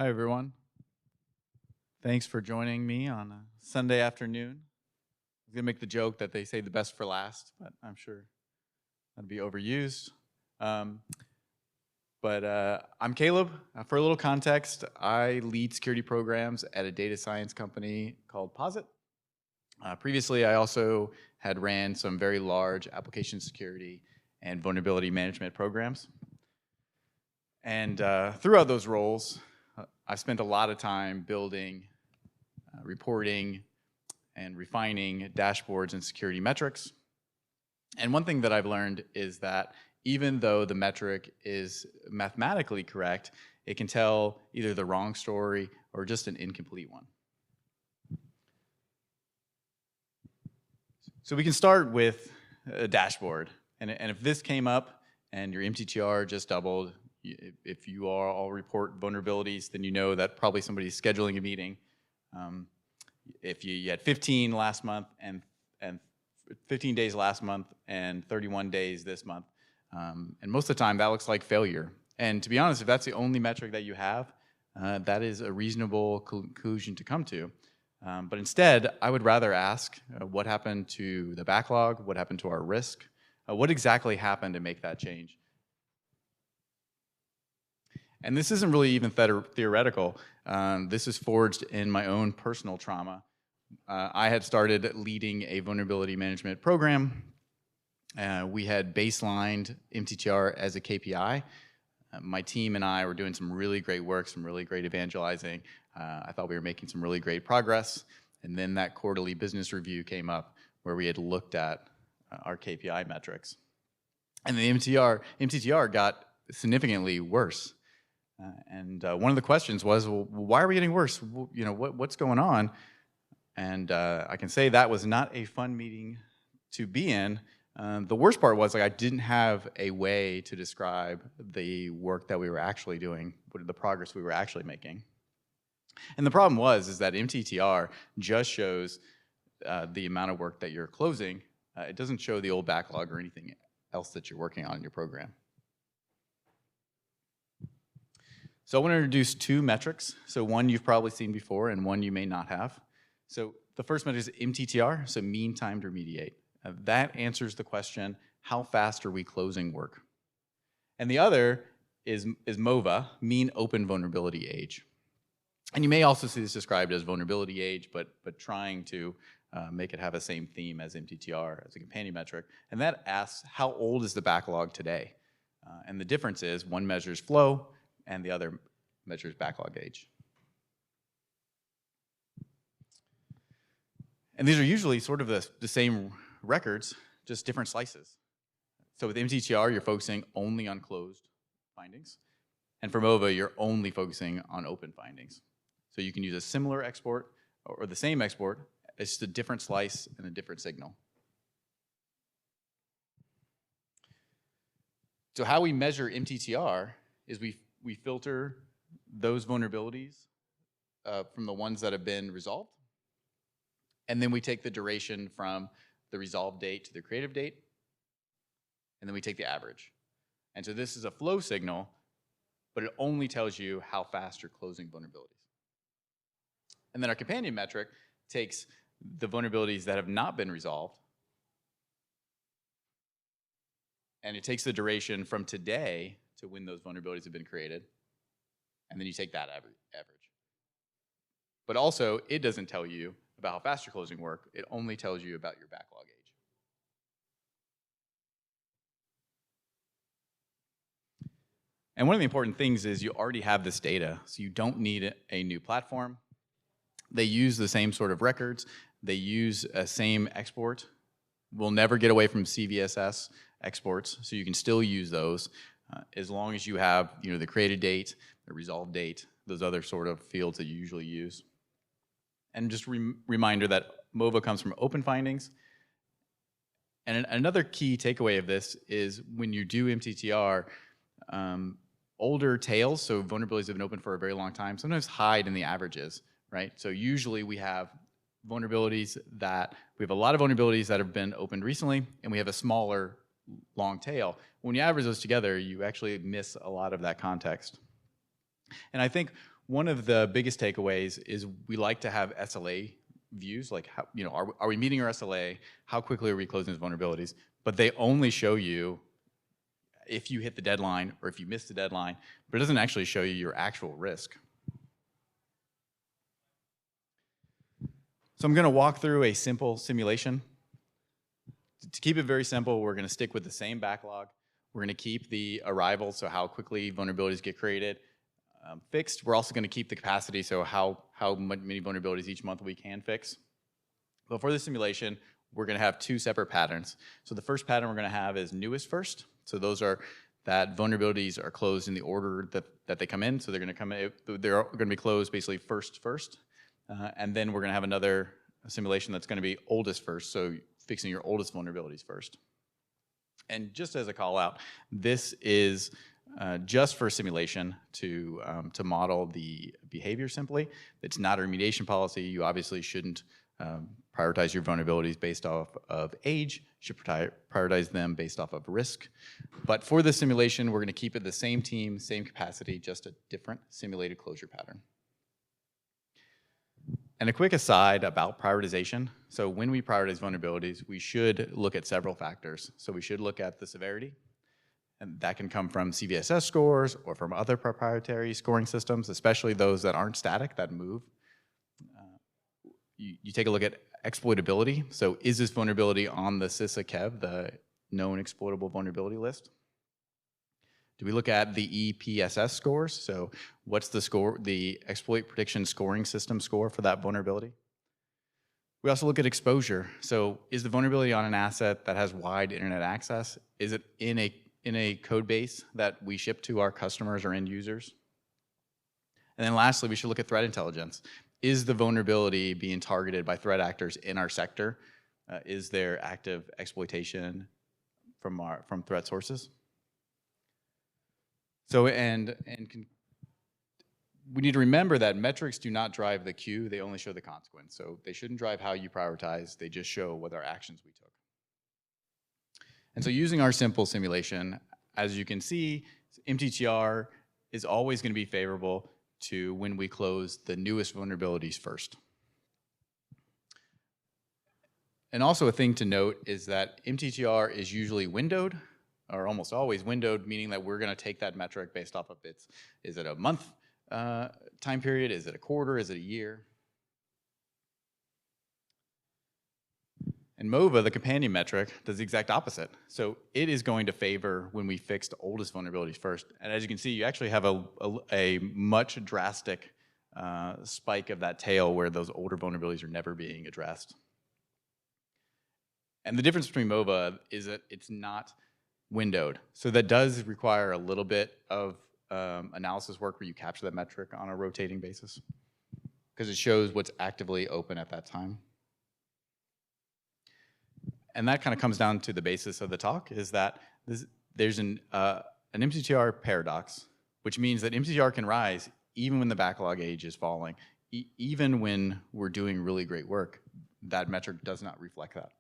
Hi, everyone. Thanks for joining me on a Sunday afternoon. I was going to make the joke that they say the best for last, but I'm sure that'd be overused. I'm Caleb. For a little context, I lead security programs at a data science company called Posit. Previously, I also had ran some very large application security and vulnerability management programs. And throughout those roles, I spent a lot of time building, reporting, and refining dashboards and security metrics. And one thing that I've learned is that even though the metric is mathematically correct, it can tell either the wrong story or just an incomplete one. So we can start with a dashboard. And if this came up and your MTTR just doubled, if you all report vulnerabilities, then you know that probably somebody's scheduling a meeting. If you had 15 last month and 15 days last month and 31 days this month, and most of the time that looks like failure. And to be honest, if that's the only metric that you have, that is a reasonable conclusion to come to. But instead, I would rather ask what happened to the backlog, what happened to our risk, what exactly happened to make that change. And this isn't really even theoretical. This is forged in my own personal trauma. I had started leading a vulnerability management program. We had baselined MTTR as a KPI. My team and I were doing some really great work, some really great evangelizing. I thought we were making some really great progress. And then that quarterly business review came up where we had looked at our KPI metrics. And the MTTR got significantly worse. One of the questions was, well, why are we getting worse? You know, what's going on? And I can say that was not a fun meeting to be in. The worst part was, like, I didn't have a way to describe the work that we were actually doing, the progress we were actually making. And the problem is that MTTR just shows the amount of work that you're closing. It doesn't show the old backlog or anything else that you're working on in your program. So I want to introduce two metrics. So one you've probably seen before and one you may not have. So the first metric is MTTR, so mean time to remediate. That answers the question, how fast are we closing work? And the other is MOVA, mean open vulnerability age. And you may also see this described as vulnerability age, but trying to make it have the same theme as MTTR as a companion metric. And that asks, how old is the backlog today? And the difference is one measures flow, and the other measures backlog age. And these are usually sort of the same records, just different slices. So with MTTR, you're focusing only on closed findings. And for MOVA, you're only focusing on open findings. So you can use a similar export or the same export, it's just a different slice and a different signal. So how we measure MTTR is we filter those vulnerabilities from the ones that have been resolved. And then we take the duration from the resolve date to the creative date. And then we take the average. And so this is a flow signal, but it only tells you how fast you're closing vulnerabilities. And then our companion metric takes the vulnerabilities that have not been resolved, and it takes the duration from today to when those vulnerabilities have been created, and then you take that average. But also, it doesn't tell you about how fast you're closing work, it only tells you about your backlog age. And one of the important things is you already have this data, so you don't need a new platform. They use the same sort of records, they use a same export. We'll never get away from CVSS exports, so you can still use those as long as you have, you know, the created date, the resolved date, those other sort of fields that you usually use. And just reminder that MOVA comes from open findings. And another key takeaway of this is when you do MTTR, older tails, so vulnerabilities have been open for a very long time, sometimes hide in the averages, right? So usually we have a lot of vulnerabilities that have been opened recently, and we have a smaller long tail. When you average those together, you actually miss a lot of that context. And I think one of the biggest takeaways is we like to have SLA views, like how, are we meeting our SLA? How quickly are we closing those vulnerabilities? But they only show you if you hit the deadline or if you missed the deadline, but it doesn't actually show you your actual risk. So I'm going to walk through a simple simulation. To keep it very simple, we're going to stick with the same backlog. We're going to keep the arrivals, so how quickly vulnerabilities get created, fixed. We're also going to keep the capacity, so how many vulnerabilities each month we can fix. But for the simulation, we're going to have two separate patterns. So the first pattern we're going to have is newest first. So those are that vulnerabilities are closed in the order that they come in. So they're going to come in, they're going to be closed basically first. And then we're going to have another simulation that's going to be oldest first. So fixing your oldest vulnerabilities first. And just as a call out, this is just for simulation to model the behavior simply. It's not a remediation policy. You obviously shouldn't prioritize your vulnerabilities based off of age. You should prioritize them based off of risk. But for the simulation, we're going to keep it the same team, same capacity, just a different simulated closure pattern. And a quick aside about prioritization. So when we prioritize vulnerabilities, we should look at several factors. So we should look at the severity, and that can come from CVSS scores or from other proprietary scoring systems, especially those that aren't static, that move. You take a look at exploitability. So is this vulnerability on the CISA-KEV, the known exploitable vulnerability list? Do we look at the EPSS scores? So what's the score, the exploit prediction scoring system score for that vulnerability? We also look at exposure. So is the vulnerability on an asset that has wide internet access? Is it in a code base that we ship to our customers or end users? And then lastly, we should look at threat intelligence. Is the vulnerability being targeted by threat actors in our sector? Is there active exploitation from threat sources? So, we need to remember that metrics do not drive the queue, they only show the consequence. So they shouldn't drive how you prioritize, they just show what our actions we took. And so using our simple simulation, as you can see, MTTR is always going to be favorable to when we close the newest vulnerabilities first. And also a thing to note is that MTTR is usually windowed, or almost always windowed, meaning that we're going to take that metric based off of is it a month time period, is it a quarter, is it a year? And MOVA, the companion metric, does the exact opposite. So it is going to favor when we fix the oldest vulnerabilities first. And as you can see, you actually have a much drastic spike of that tail where those older vulnerabilities are never being addressed. And the difference between MOVA is that it's not windowed. So that does require a little bit of analysis work where you capture that metric on a rotating basis because it shows what's actively open at that time. And that kind of comes down to the basis of the talk is that there's an MTTR paradox, which means that MTTR can rise even when the backlog age is falling. Even when we're doing really great work, that metric does not reflect that.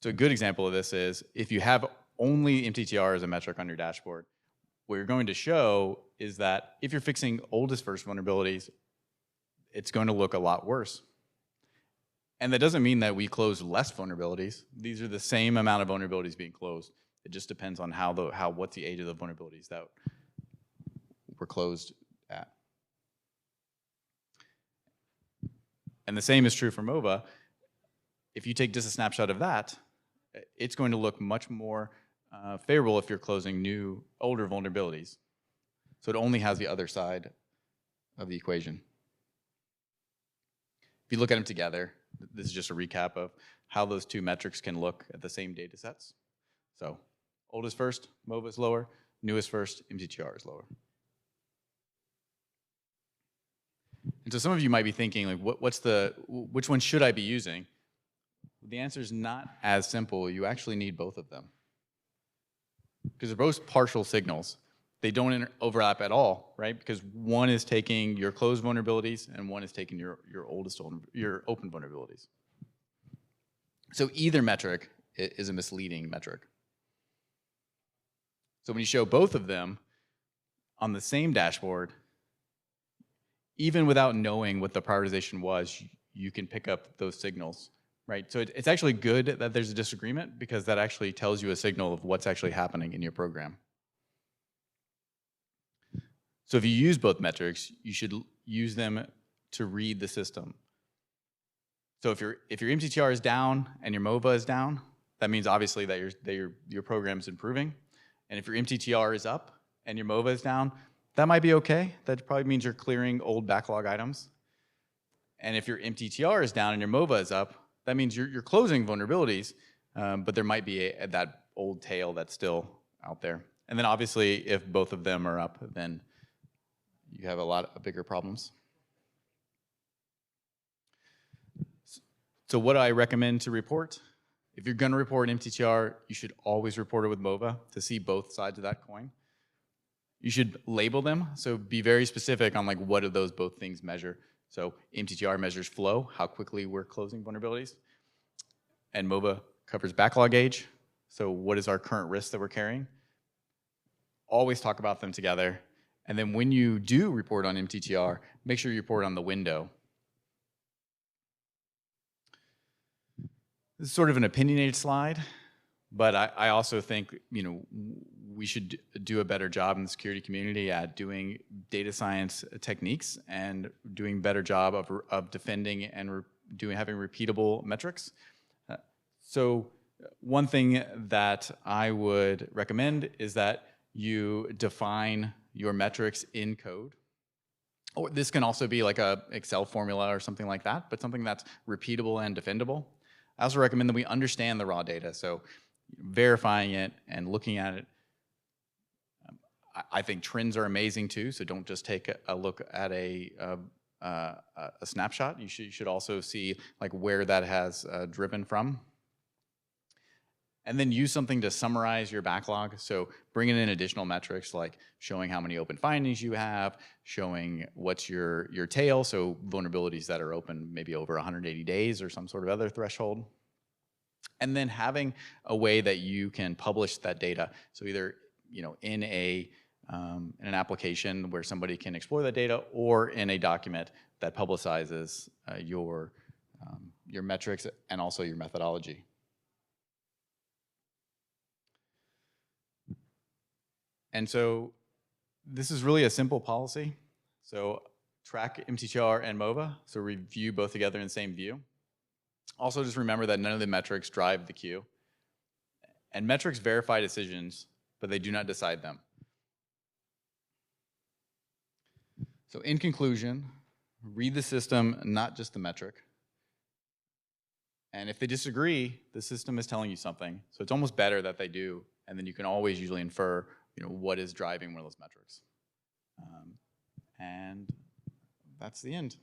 So a good example of this is if you have only MTTR as a metric on your dashboard, what you're going to show is that if you're fixing oldest first vulnerabilities, it's going to look a lot worse. And that doesn't mean that we close less vulnerabilities. These are the same amount of vulnerabilities being closed. It just depends on what's the age of the vulnerabilities that were closed at. And the same is true for MOVA. If you take just a snapshot of that, it's going to look much more favorable if you're closing older vulnerabilities. So it only has the other side of the equation. If you look at them together, this is just a recap of how those two metrics can look at the same data sets. So oldest first, MOVA is lower. Newest first, MTTR is lower. And so some of you might be thinking, like, which one should I be using? The answer is not as simple. You actually need both of them. Because they're both partial signals. They don't overlap at all, right? Because one is taking your closed vulnerabilities and one is taking your open vulnerabilities. So either metric is a misleading metric. So when you show both of them, on the same dashboard, even without knowing what the prioritization was, you can pick up those signals, right? So it's actually good that there's a disagreement, because that actually tells you a signal of what's actually happening in your program. So if you use both metrics, you should use them to read the system. So if your MTTR is down and your MOVA is down, that means obviously that your program is improving. And if your MTTR is up and your MOVA is down, that might be okay. That probably means you're clearing old backlog items. And if your MTTR is down and your MOVA is up, that means you're closing vulnerabilities, but there might be that old tail that's still out there. And then obviously, if both of them are up, then you have a lot of bigger problems. So what do I recommend to report? If you're going to report an MTTR, you should always report it with MOVA to see both sides of that coin. You should label them, so be very specific on like what do those both things measure. So MTTR measures flow, how quickly we're closing vulnerabilities, and MOVA covers backlog age, so what is our current risk that we're carrying. Always talk about them together, and then when you do report on MTTR, make sure you report on the window. This is sort of an opinionated slide, but I also think we should do a better job in the security community at doing data science techniques and doing a better job of defending and having repeatable metrics. So one thing that I would recommend is that you define your metrics in code. Or this can also be like a Excel formula or something like that, but something that's repeatable and defendable. I also recommend that we understand the raw data, so verifying it and looking at it. I think trends are amazing too, so don't just take a look at a snapshot. You should also see like where that has driven from. And then use something to summarize your backlog. So bringing in additional metrics like showing how many open findings you have, showing what's your tail, so vulnerabilities that are open maybe over 180 days or some sort of other threshold. And then having a way that you can publish that data. So either in an application where somebody can explore that data, or in a document that publicizes your metrics and also your methodology. And so this is really a simple policy. So track MTTR and MOVA, so review both together in the same view. Also just remember that none of the metrics drive the queue. And metrics verify decisions, but they do not decide them. So in conclusion, read the system, not just the metric. And if they disagree, the system is telling you something. So it's almost better that they do, and then you can always usually infer what is driving one of those metrics. And that's the end.